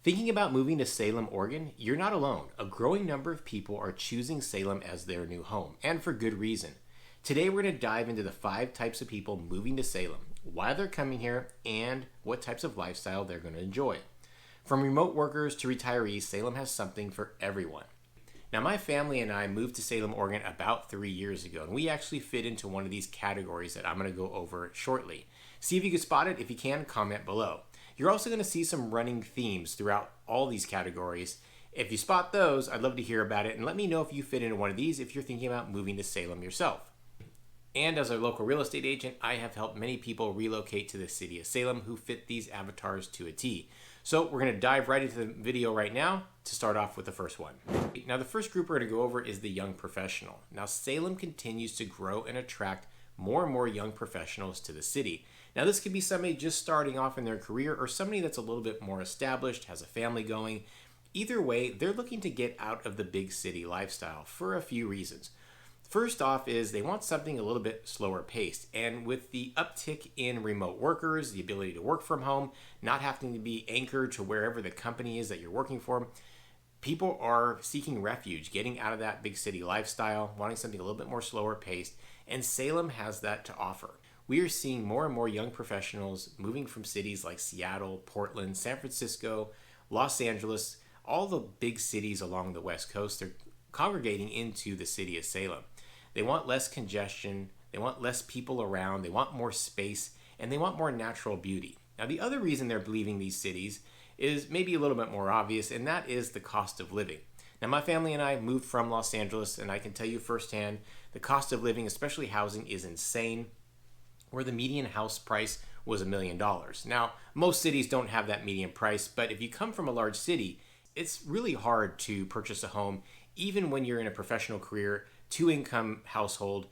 Thinking about moving to Salem, Oregon? You're not alone. A growing number of people are choosing Salem as their new home, and for good reason. Today we're going to dive into the 5 types of people moving to Salem, why they're coming here, and what types of lifestyle they're going to enjoy. From remote workers to retirees, Salem has something for everyone. Now, my family and I moved to Salem, Oregon about 3 years ago, and we actually fit into one of these categories that I'm going to go over shortly. See if you can spot it. If you can, comment below. You're also going to see some running themes throughout all these categories. If you spot those, I'd love to hear about it, and let me know if you fit into one of these if you're thinking about moving to Salem yourself. And as a local real estate agent, I have helped many people relocate to the city of Salem who fit these avatars to a T. So we're going to dive right into the video right now to start off with the first one. Now, the first group we're going to go over is the young professional. Now, Salem continues to grow and attract more and more young professionals to the city. Now, this could be somebody just starting off in their career or somebody that's a little bit more established, has a family going. Either way, they're looking to get out of the big city lifestyle for a few reasons. First off is they want something a little bit slower paced. And with the uptick in remote workers, the ability to work from home, not having to be anchored to wherever the company is that you're working for, people are seeking refuge, getting out of that big city lifestyle, wanting something a little bit more slower paced, and Salem has that to offer. We are seeing more and more young professionals moving from cities like Seattle, Portland, San Francisco, Los Angeles, all the big cities along the West Coast. They're congregating into the city of Salem. They want less congestion, they want less people around, they want more space, and they want more natural beauty. Now, the other reason they're leaving these cities is maybe a little bit more obvious, and that is the cost of living. Now, my family and I moved from Los Angeles, and I can tell you firsthand, the cost of living, especially housing, is insane, where the median house price was $1 million. Now, most cities don't have that median price, but if you come from a large city, it's really hard to purchase a home, even when you're in a professional career, 2-income household,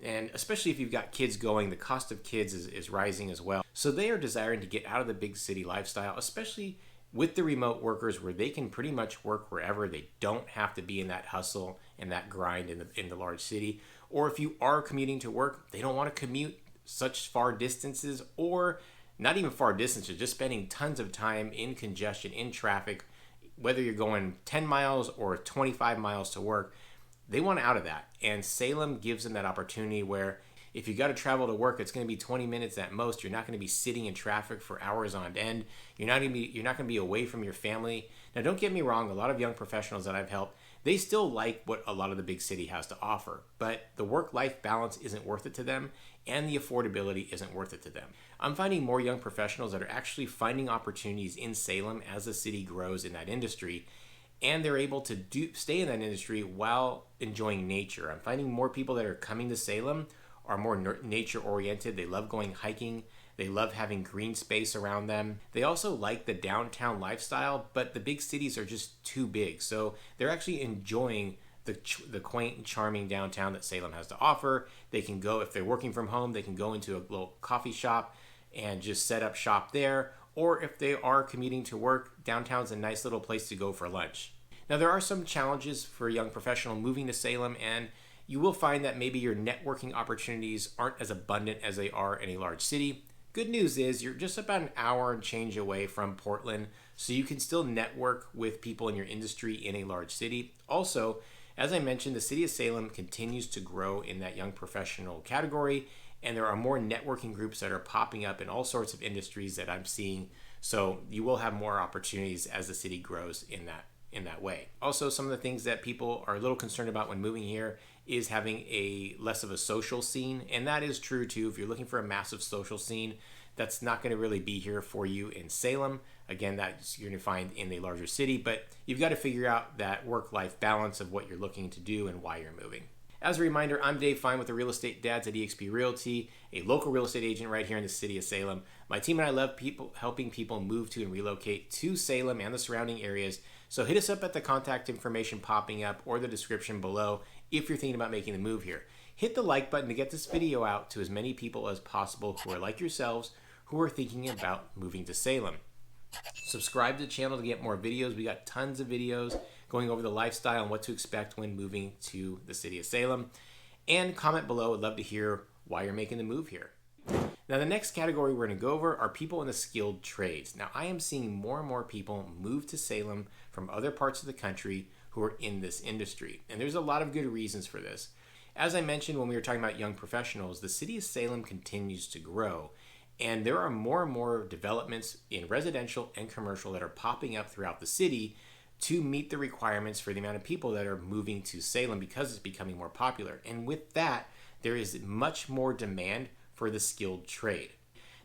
and especially if you've got kids going, the cost of kids is rising as well. So they are desiring to get out of the big city lifestyle, especially with the remote workers where they can pretty much work wherever. They don't have to be in that hustle and that grind in the large city. Or if you are commuting to work, they don't want to commute such far distances, or not even far distances, just spending tons of time in congestion, in traffic, whether you're going 10 miles or 25 miles to work. They want out of that, and Salem gives them that opportunity where if you got to travel to work, it's going to be 20 minutes at most. You're not going to be sitting in traffic for hours on end. You're not going to be away from your family. Now, don't get me wrong. A lot of young professionals that I've helped, they still like what a lot of the big city has to offer, but the work-life balance isn't worth it to them, and the affordability isn't worth it to them. I'm finding more young professionals that are actually finding opportunities in Salem as the city grows in that industry, and they're able to stay in that industry while enjoying nature. I'm finding more people that are coming to Salem are more nature oriented. They love going hiking. They love having green space around them. They also like the downtown lifestyle, but the big cities are just too big. So they're actually enjoying the quaint and charming downtown that Salem has to offer. They can go, if they're working from home, they can go into a little coffee shop and just set up shop there. Or if they are commuting to work, downtown's a nice little place to go for lunch. Now, there are some challenges for a young professional moving to Salem, and you will find that maybe your networking opportunities aren't as abundant as they are in a large city. Good news is you're just about an hour and change away from Portland, so you can still network with people in your industry in a large city. Also, as I mentioned, the city of Salem continues to grow in that young professional category, and there are more networking groups that are popping up in all sorts of industries that I'm seeing. So you will have more opportunities as the city grows in that way. Also, some of the things that people are a little concerned about when moving here is having a less of a social scene, and that is true too. If you're looking for a massive social scene, that's not going to really be here for you in Salem. Again, that's you're going to find in a larger city, but you've got to figure out that work-life balance of what you're looking to do and why you're moving. As a reminder, I'm Dave Fein with the Real Estate Dads at eXp Realty, a local real estate agent right here in the city of Salem. My team and I love helping people move to and relocate to Salem and the surrounding areas. So hit us up at the contact information popping up or the description below if you're thinking about making the move here. Hit the like button to get this video out to as many people as possible who are like yourselves, who are thinking about moving to Salem. Subscribe to the channel to get more videos. We got tons of videos going over the lifestyle and what to expect when moving to the city of Salem. And comment below. I'd love to hear why you're making the move here. Now, the next category we're going to go over are people in the skilled trades. Now, I am seeing more and more people move to Salem from other parts of the country who are in this industry. And there's a lot of good reasons for this. As I mentioned when we were talking about young professionals, the city of Salem continues to grow. And there are more and more developments in residential and commercial that are popping up throughout the city to meet the requirements for the amount of people that are moving to Salem because it's becoming more popular. And with that, there is much more demand for the skilled trade.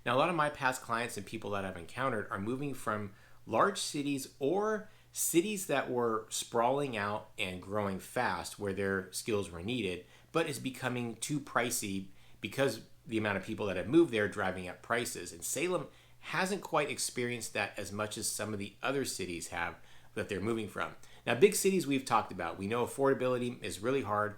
Now, a lot of my past clients and people that I've encountered are moving from large cities or cities that were sprawling out and growing fast where their skills were needed, but is becoming too pricey because the amount of people that have moved there driving up prices. And Salem hasn't quite experienced that as much as some of the other cities have that they're moving from. Now, big cities we've talked about. We know affordability is really hard.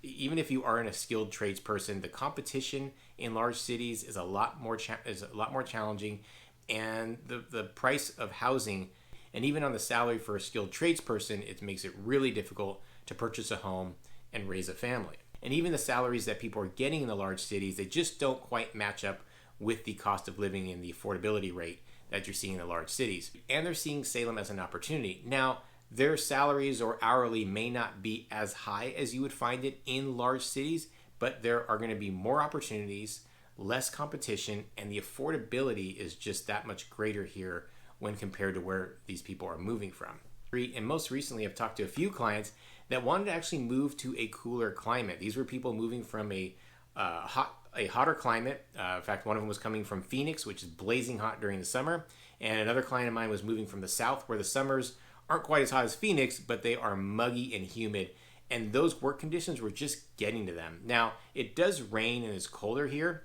Even if you aren't a skilled trades person, the competition in large cities is a lot more challenging, and the price of housing, and even on the salary for a skilled trades person, it makes it really difficult to purchase a home and raise a family. And even the salaries that people are getting in the large cities, they just don't quite match up with the cost of living and the affordability rate that you're seeing in the large cities. And they're seeing Salem as an opportunity. Now, their salaries or hourly may not be as high as you would find it in large cities, but there are going to be more opportunities, less competition, and the affordability is just that much greater here when compared to where these people are moving from. And most recently, I've talked to a few clients that wanted to actually move to a cooler climate. These were people moving from a hotter climate. In fact, one of them was coming from Phoenix, which is blazing hot during the summer. And another client of mine was moving from the south, where the summers aren't quite as hot as Phoenix, but they are muggy and humid. And those work conditions were just getting to them. Now, it does rain and it's colder here,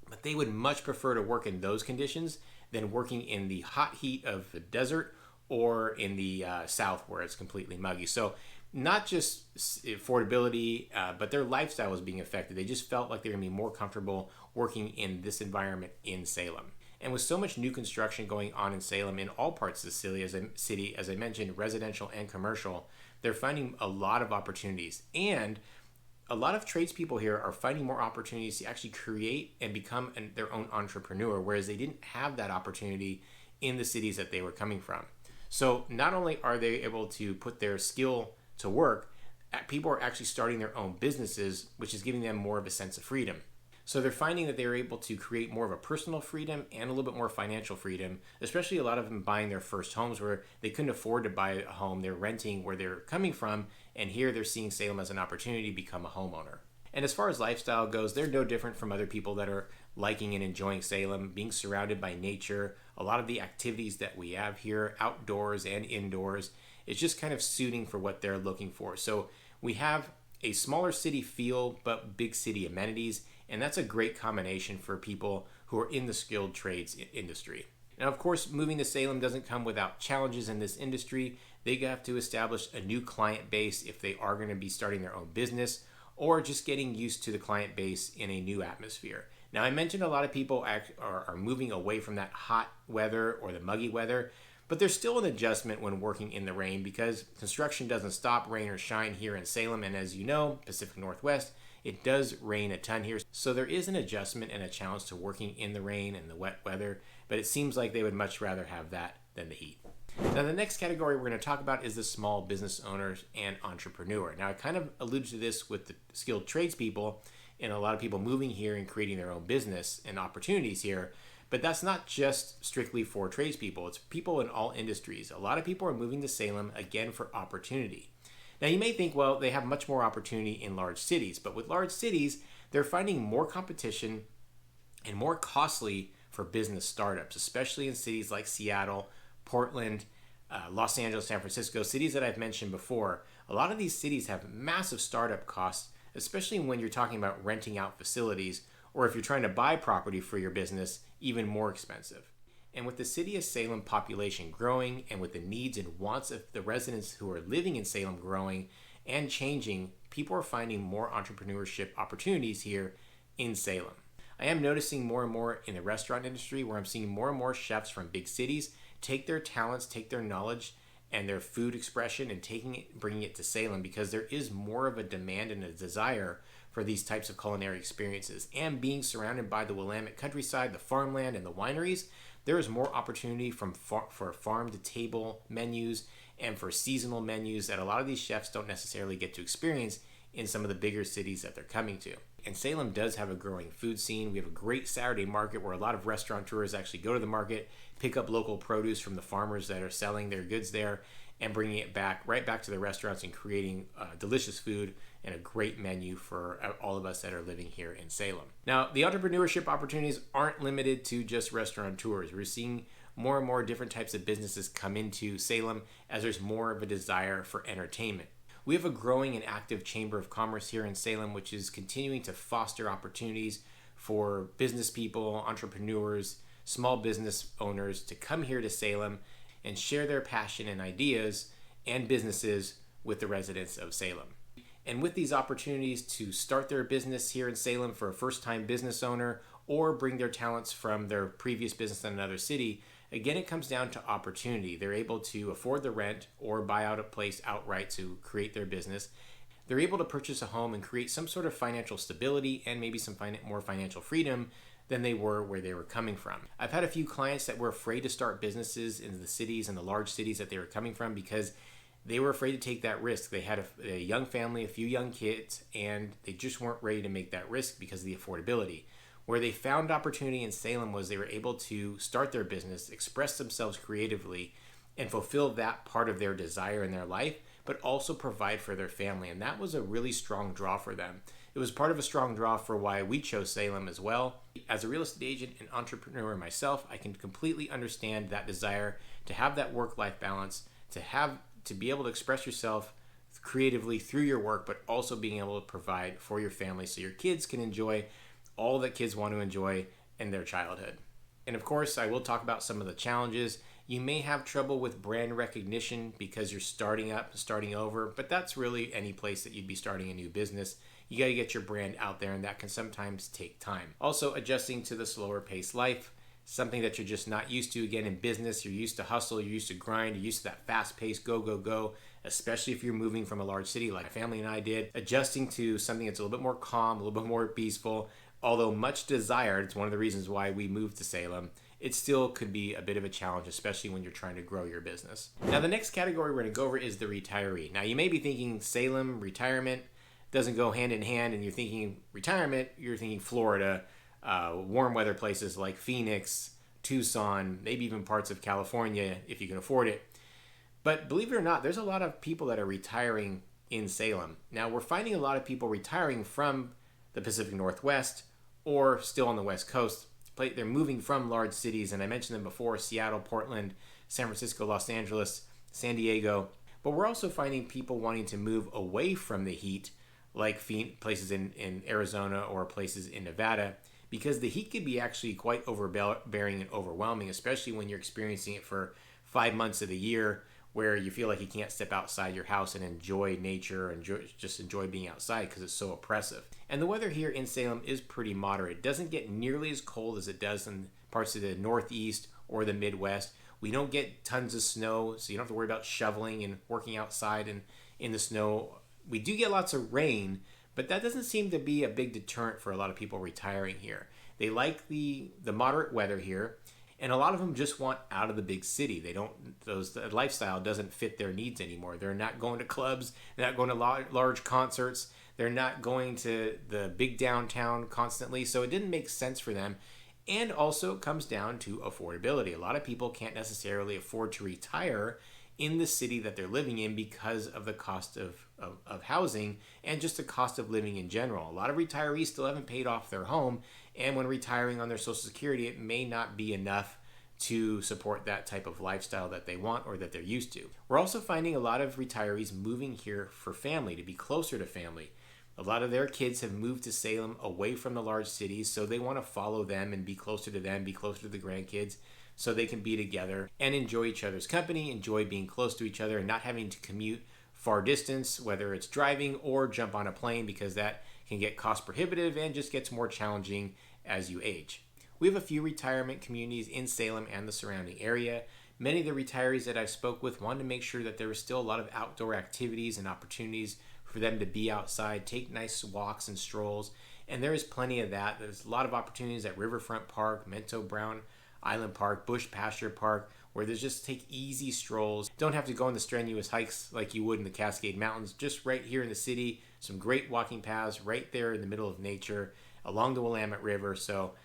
but they would much prefer to work in those conditions than working in the hot heat of the desert or in the south where it's completely muggy. So not just affordability, but their lifestyle was being affected. They just felt like they were going to be more comfortable working in this environment in Salem. And with so much new construction going on in Salem in all parts of the city, as I mentioned, residential and commercial, they're finding a lot of opportunities. And a lot of tradespeople here are finding more opportunities to actually create and become their own entrepreneur, whereas they didn't have that opportunity in the cities that they were coming from. So not only are they able to put their skill to work, people are actually starting their own businesses, which is giving them more of a sense of freedom. So they're finding that they're able to create more of a personal freedom and a little bit more financial freedom, especially a lot of them buying their first homes where they couldn't afford to buy a home. They're renting where they're coming from, and here they're seeing Salem as an opportunity to become a homeowner. And as far as lifestyle goes, they're no different from other people that are liking and enjoying Salem, being surrounded by nature. A lot of the activities that we have here, outdoors and indoors, is just kind of suiting for what they're looking for. So we have a smaller city feel, but big city amenities, and that's a great combination for people who are in the skilled trades industry. Now, of course, moving to Salem doesn't come without challenges in this industry. They have to establish a new client base if they are going to be starting their own business, or just getting used to the client base in a new atmosphere. Now, I mentioned a lot of people are moving away from that hot weather or the muggy weather, but there's still an adjustment when working in the rain because construction doesn't stop, rain or shine here in Salem. And as you know, Pacific Northwest, it does rain a ton here. So there is an adjustment and a challenge to working in the rain and the wet weather, but it seems like they would much rather have that than the heat. Now, the next category we're going to talk about is the small business owners and entrepreneur. Now, I kind of alluded to this with the skilled tradespeople and a lot of people moving here and creating their own business and opportunities here. But that's not just strictly for tradespeople. It's people in all industries. A lot of people are moving to Salem, again, for opportunity. Now, you may think, well, they have much more opportunity in large cities. But with large cities, they're finding more competition and more costly for business startups, especially in cities like Seattle, Portland, Los Angeles, San Francisco, cities that I've mentioned before. A lot of these cities have massive startup costs, especially when you're talking about renting out facilities, or if you're trying to buy property for your business, even more expensive. And with the city of Salem population growing, and with the needs and wants of the residents who are living in Salem growing and changing, people are finding more entrepreneurship opportunities here in Salem. I am noticing more and more in the restaurant industry where I'm seeing more and more chefs from big cities take their talents, take their knowledge and their food expression and bringing it to Salem because there is more of a demand and a desire for these types of culinary experiences. And being surrounded by the Willamette countryside, the farmland, and the wineries, there is more opportunity for farm to table menus and for seasonal menus that a lot of these chefs don't necessarily get to experience in some of the bigger cities that they're coming to. And Salem does have a growing food scene. We have a great Saturday market where a lot of restaurateurs actually go to the market, pick up local produce from the farmers that are selling their goods there, and bringing it right back to the restaurants and creating delicious food and a great menu for all of us that are living here in Salem. Now, the entrepreneurship opportunities aren't limited to just restaurateurs. We're seeing more and more different types of businesses come into Salem as there's more of a desire for entertainment. We have a growing and active Chamber of Commerce here in Salem, which is continuing to foster opportunities for business people, entrepreneurs, small business owners to come here to Salem and share their passion and ideas and businesses with the residents of Salem. And with these opportunities to start their business here in Salem for a first-time business owner or bring their talents from their previous business in another city, again, it comes down to opportunity. They're able to afford the rent or buy out a place outright to create their business. They're able to purchase a home and create some sort of financial stability and maybe some more financial freedom than they were where they were coming from. I've had a few clients that were afraid to start businesses in the cities and the large cities that they were coming from because they were afraid to take that risk. They had a young family, a few young kids, and they just weren't ready to make that risk because of the affordability. Where they found opportunity in Salem was they were able to start their business, express themselves creatively, and fulfill that part of their desire in their life, but also provide for their family. And that was a really strong draw for them. It was part of a strong draw for why we chose Salem as well. As a real estate agent and entrepreneur myself, I can completely understand that desire to have that work-life balance, to be able to express yourself creatively through your work, but also being able to provide for your family so your kids can enjoy all that kids want to enjoy in their childhood. And of course, I will talk about some of the challenges. You may have trouble with brand recognition because you're starting over, but that's really any place that you'd be starting a new business. You got to get your brand out there, and that can sometimes take time. Also, adjusting to the slower paced life, something that you're just not used to. Again, in business, you're used to hustle, you're used to grind, you're used to that fast paced go, go, go, especially if you're moving from a large city like my family and I did. Adjusting to something that's a little bit more calm, a little bit more peaceful, although much desired, it's one of the reasons why we moved to Salem, it still could be a bit of a challenge, especially when you're trying to grow your business. Now, the next category we're going to go over is the retiree. Now, you may be thinking Salem, retirement, doesn't go hand in hand, and you're thinking retirement, you're thinking Florida, warm weather places like Phoenix, Tucson, maybe even parts of California if you can afford it. But believe it or not, there's a lot of people that are retiring in Salem. Now, we're finding a lot of people retiring from the Pacific Northwest or still on the West Coast. They're moving from large cities, and I mentioned them before: Seattle, Portland, San Francisco, Los Angeles, San Diego. But we're also finding people wanting to move away from the heat, like places in Arizona or places in Nevada, because the heat can be actually quite overbearing and overwhelming, especially when you're experiencing it for 5 months of the year, where you feel like you can't step outside your house and enjoy nature and just enjoy being outside because it's so oppressive. And the weather here in Salem is pretty moderate. It doesn't get nearly as cold as it does in parts of the Northeast or the Midwest. We don't get tons of snow, so you don't have to worry about shoveling and working outside in the snow. We do get lots of rain, but that doesn't seem to be a big deterrent for a lot of people retiring here. They like the moderate weather here, and a lot of them just want out of the big city. The lifestyle doesn't fit their needs anymore. They're not going to clubs, they're not going to large concerts, they're not going to the big downtown constantly, so it didn't make sense for them. And also it comes down to affordability. A lot of people can't necessarily afford to retire in the city that they're living in because of the cost of housing and just the cost of living in general. A lot of retirees still haven't paid off their home, and when retiring on their Social Security, it may not be enough to support that type of lifestyle that they want or that they're used to. We're also finding a lot of retirees moving here for family, to be closer to family. A lot of their kids have moved to Salem away from the large cities, so they want to follow them and be closer to them, be closer to the grandkids, so they can be together and enjoy each other's company, enjoy being close to each other and not having to commute far distance, whether it's driving or jump on a plane, because that can get cost prohibitive and just gets more challenging as you age. We have a few retirement communities in Salem and the surrounding area. Many of the retirees that I spoke with wanted to make sure that there was still a lot of outdoor activities and opportunities for them to be outside, take nice walks and strolls. And there is plenty of that. There's a lot of opportunities at Riverfront Park, Mento Brown Island Park, Bush Pasture Park, where there's just take easy strolls. Don't have to go on the strenuous hikes like you would in the Cascade Mountains. Just right here in the city, some great walking paths right there in the middle of nature along the Willamette River. So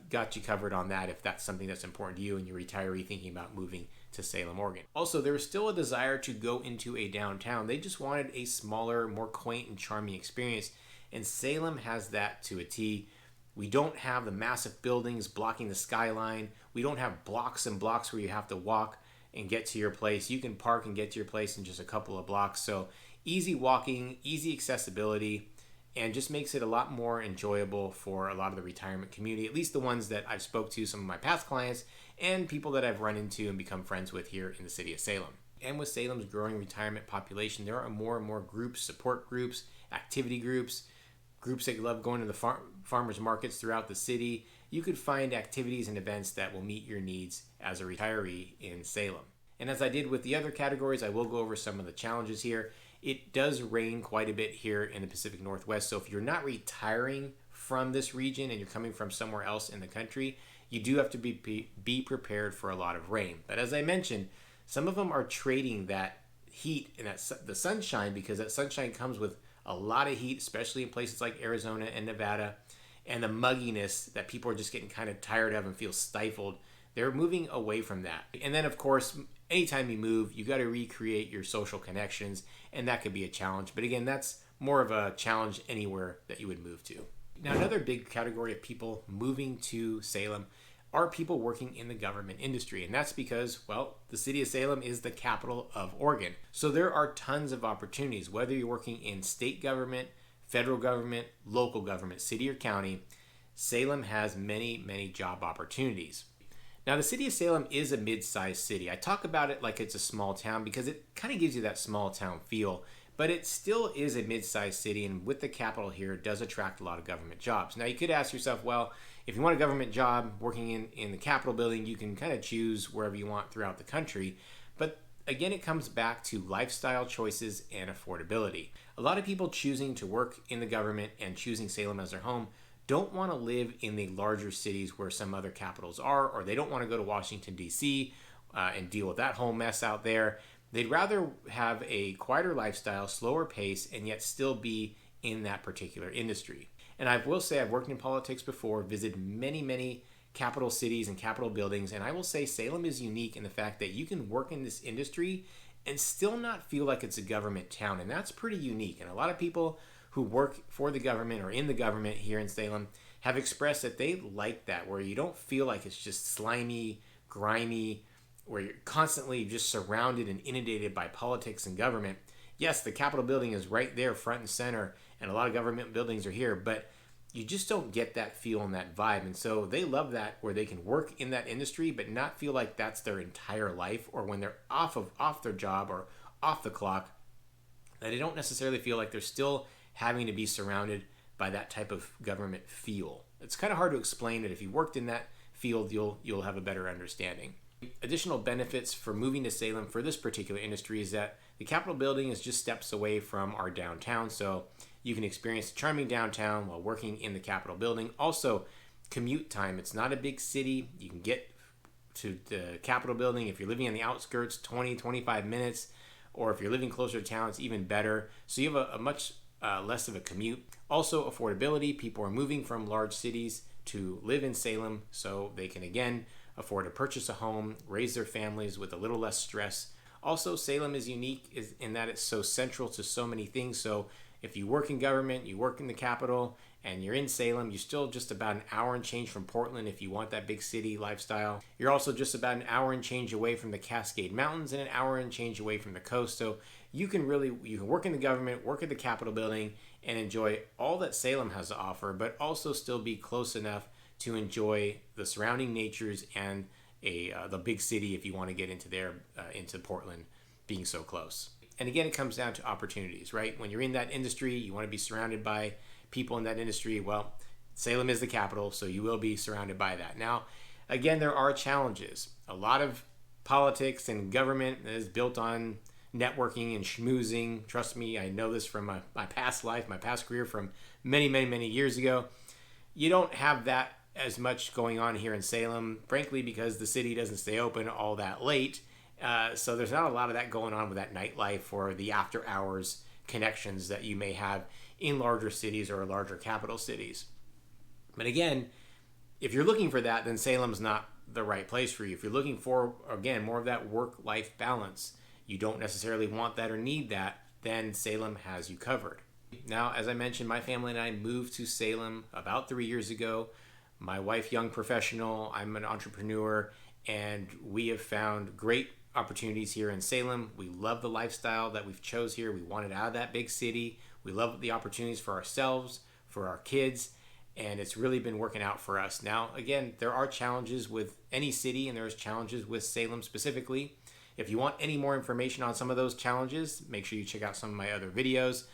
got you covered on that if that's something that's important to you and you're retiree thinking about moving to Salem, Oregon. Also, there was still a desire to go into a downtown. They just wanted a smaller, more quaint and charming experience. And Salem has that to a T. We don't have the massive buildings blocking the skyline. We don't have blocks and blocks where you have to walk and get to your place. You can park and get to your place in just a couple of blocks. So easy walking, easy accessibility, and just makes it a lot more enjoyable for a lot of the retirement community, at least the ones that I've spoke to, some of my past clients, and people that I've run into and become friends with here in the city of Salem. And with Salem's growing retirement population, there are more and more groups, support groups, activity groups that love going to the farmers markets throughout the city. You could find activities and events that will meet your needs as a retiree in Salem. And as I did with the other categories, I will go over some of the challenges here. It does rain quite a bit here in the Pacific Northwest, so if you're not retiring from this region and you're coming from somewhere else in the country, you do have to be prepared for a lot of rain. But as I mentioned, some of them are trading that heat and the sunshine, because that sunshine comes with a lot of heat, especially in places like Arizona and Nevada, and the mugginess that people are just getting kind of tired of and feel stifled. They're moving away from that. And then, of course, anytime you move, you got to recreate your social connections, and that could be a challenge. But again, that's more of a challenge anywhere that you would move to. Now, another big category of people moving to Salem are people working in the government industry. And that's because, well, the city of Salem is the capital of Oregon. So there are tons of opportunities, whether you're working in state government, federal government, local government, city or county. Salem has many, many job opportunities. Now, the city of Salem is a mid-sized city. I talk about it like it's a small town because it kind of gives you that small town feel, but it still is a mid-sized city, and with the capital here, it does attract a lot of government jobs. Now, you could ask yourself, well, if you want a government job working in the Capitol building, you can kind of choose wherever you want throughout the country. But again, it comes back to lifestyle choices and affordability. A lot of people choosing to work in the government and choosing Salem as their home don't want to live in the larger cities where some other capitals are, or they don't want to go to Washington, D.C. And deal with that whole mess out there. They'd rather have a quieter lifestyle, slower pace, and yet still be in that particular industry. And I will say I've worked in politics before, visited many, many capital cities and capital buildings, and I will say Salem is unique in the fact that you can work in this industry and still not feel like it's a government town, and that's pretty unique. And a lot of people who work for the government or in the government here in Salem have expressed that they like that, where you don't feel like it's just slimy, grimy, where you're constantly just surrounded and inundated by politics and government. Yes, the Capitol building is right there front and center, and a lot of government buildings are here, but you just don't get that feel and that vibe. And so they love that, where they can work in that industry but not feel like that's their entire life, or when they're off their job or off the clock, that they don't necessarily feel like they're still having to be surrounded by that type of government feel. It's kind of hard to explain it. If you worked in that field, you'll have a better understanding. Additional benefits for moving to Salem for this particular industry is that the Capitol building is just steps away from our downtown, so you can experience the charming downtown while working in the Capitol building. Also, commute time. It's not a big city. You can get to the Capitol building if you're living on the outskirts, 20-25 minutes, or if you're living closer to town, it's even better. So you have a much less of a commute. Also, affordability. People are moving from large cities to live in Salem, so they can again afford to purchase a home, raise their families with a little less stress. Also, Salem is unique in that it's so central to so many things. So if you work in government, you work in the Capitol, and you're in Salem, you're still just about an hour and change from Portland if you want that big city lifestyle. You're also just about an hour and change away from the Cascade Mountains and an hour and change away from the coast. So you can work in the government, work at the Capitol building, and enjoy all that Salem has to offer, but also still be close enough to enjoy the surrounding natures and the big city if you want to get into Portland, being so close. And again, it comes down to opportunities, right? When you're in that industry, you want to be surrounded by people in that industry. Well, Salem is the capital, so you will be surrounded by that. Now, again, there are challenges. A lot of politics and government is built on networking and schmoozing. Trust me, I know this from my past life, my past career from many, many, many years ago. You don't have that as much going on here in Salem, frankly, because the city doesn't stay open all that late. So there's not a lot of that going on with that nightlife or the after hours connections that you may have in larger cities or larger capital cities. But again, if you're looking for that, then Salem's not the right place for you. If you're looking for, again, more of that work-life balance, you don't necessarily want that or need that, then Salem has you covered. Now, as I mentioned, my family and I moved to Salem about 3 years ago. My wife, young professional, I'm an entrepreneur, and we have found great opportunities here in Salem. We love the lifestyle that we've chose here. We wanted out of that big city. We love the opportunities for ourselves, for our kids, and it's really been working out for us. Now, again, there are challenges with any city, and there's challenges with Salem specifically. If you want any more information on some of those challenges, make sure you check out some of my other videos.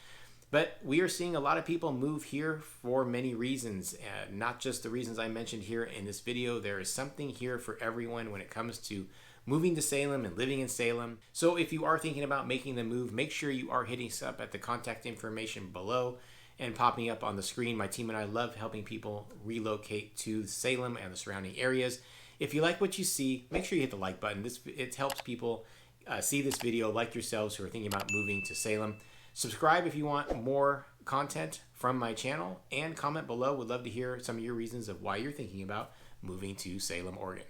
But we are seeing a lot of people move here for many reasons, not just the reasons I mentioned here in this video. There is something here for everyone when it comes to moving to Salem and living in Salem. So if you are thinking about making the move, make sure you are hitting us up at the contact information below and popping up on the screen. My team and I love helping people relocate to Salem and the surrounding areas. If you like what you see, make sure you hit the like button. It helps people see this video like yourselves who are thinking about moving to Salem. Subscribe if you want more content from my channel, and comment below. Would love to hear some of your reasons of why you're thinking about moving to Salem, Oregon.